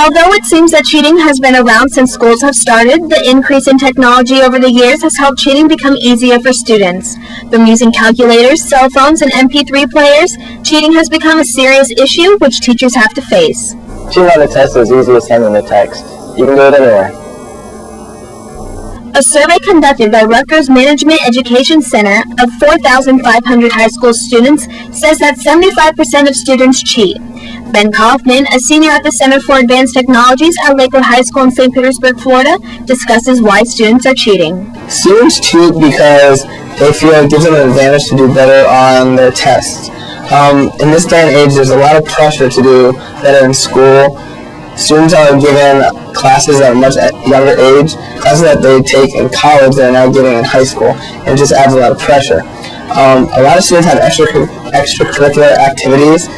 Although it seems that cheating has been around since schools have started, the increase in technology over the years has helped cheating become easier for students. From using calculators, cell phones, and MP3 players, cheating has become a serious issue which teachers have to face. Cheating on a test is easy as sending a text. You can do it anywhere. A survey conducted by Rutgers Management Education Center of 4,500 high school students says that 75% of students cheat. Ben Kaufman, a senior at the Center for Advanced Technologies at Lakewood High School in St. Petersburg, Florida, discusses why students are cheating. Students cheat because they feel it gives them an advantage to do better on their tests. In this day and age, there's a lot of pressure to do better in school. Students are given classes at a much younger age, classes that they take in college that are now getting in high school, and it just adds a lot of pressure. A lot of students have extracurricular activities,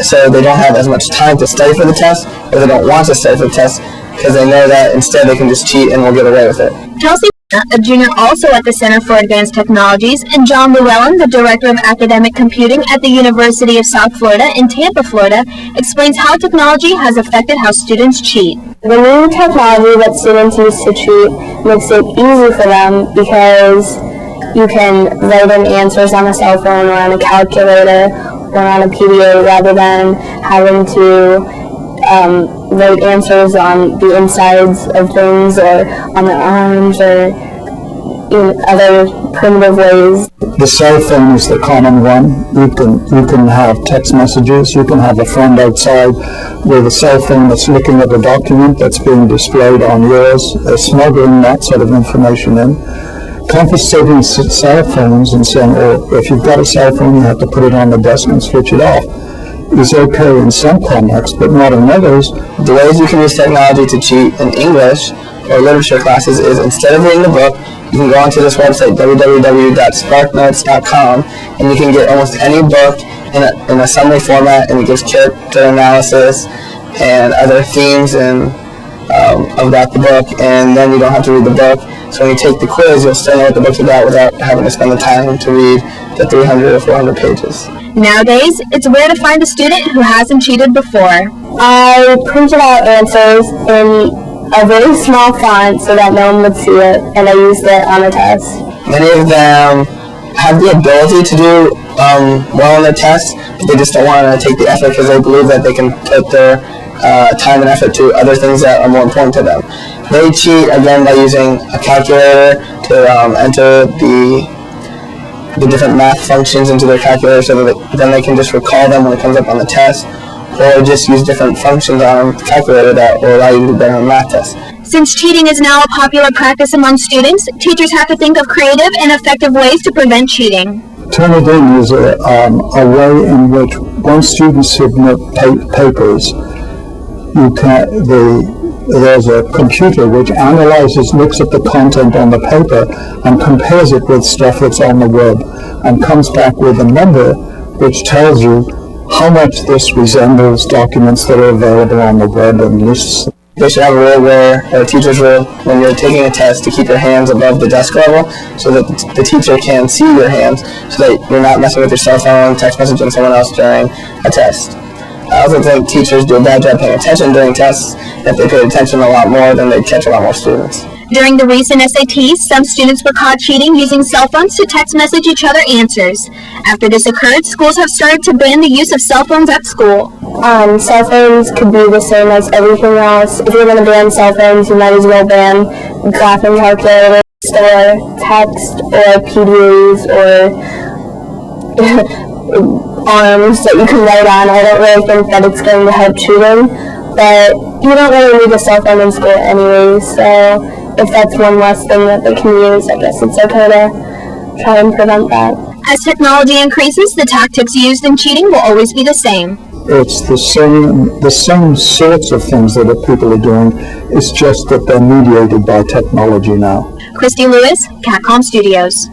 so they don't have as much time to study for the test, or they don't want to study for the test because they know that instead they can just cheat and will get away with it. Kelsey, a junior also at the Center for Advanced Technologies, and John Llewellyn, the Director of Academic Computing at the University of South Florida in Tampa, Florida, explains how technology has affected how students cheat. The new technology that students use to cheat makes it easy for them because you can write in answers on a cell phone or on a calculator or on a PDA rather than having to write answers on the insides of things or on the arms or in other primitive ways. The cell phone is the common one. You can have text messages. You can have a friend outside with a cell phone that's looking at a document that's being displayed on yours. They're smuggling that sort of information in. Confiscating cell phones and saying, oh, if you've got a cell phone, you have to put it on the desk and switch it off, is okay in some contexts, but not in others. The ways you can use technology to cheat in English or literature classes is instead of reading the book, you can go onto this website, www.sparknotes.com, and you can get almost any book in a summary format, and it gives character analysis and other themes about the book, and then you don't have to read the book. So when you take the quiz, you'll still know what the book's about without having to spend the time to read the 300 or 400 pages. Nowadays, it's rare to find a student who hasn't cheated before. I printed out answers in a very small font so that no one would see it, and I used it on a test. Many of them have the ability to do well on their tests, but they just don't want to take the effort because they believe that they can put their time and effort to other things that are more important to them. They cheat, again, by using a calculator to enter the different math functions into their calculator so that then they can just recall them when it comes up on the test, or just use different functions on the calculator that will allow you to do better on math tests. Since cheating is now a popular practice among students, teachers have to think of creative and effective ways to prevent cheating. Turnitin is a way in which once students submit papers, there's a computer which analyzes, looks at the content on the paper and compares it with stuff that's on the web and comes back with a number which tells you how much this resembles documents that are available on the web and lists. They should have a rule where a teacher's rule when you're taking a test to keep your hands above the desk level so that the teacher can see your hands so that you're not messing with your cell phone, text messaging someone else during a test. I also think teachers do a bad job paying attention during tests. If they paid attention a lot more, then they'd catch a lot more students. During the recent SATs, some students were caught cheating using cell phones to text message each other answers. After this occurred, schools have started to ban the use of cell phones at school. Cell phones could be the same as everything else. If you're going to ban cell phones, you might as well ban graphing calculators or text or PDAs or arms that you can write on. I don't really think that it's going to help cheating, but you don't really need a cell phone in school anyways, so if that's one less thing that they can use, I guess it's okay to try and prevent that. As technology increases, the tactics used in cheating will always be the same. It's the same sorts of things that people are doing, it's just that they're mediated by technology now. Christy Lewis, Catcom Studios.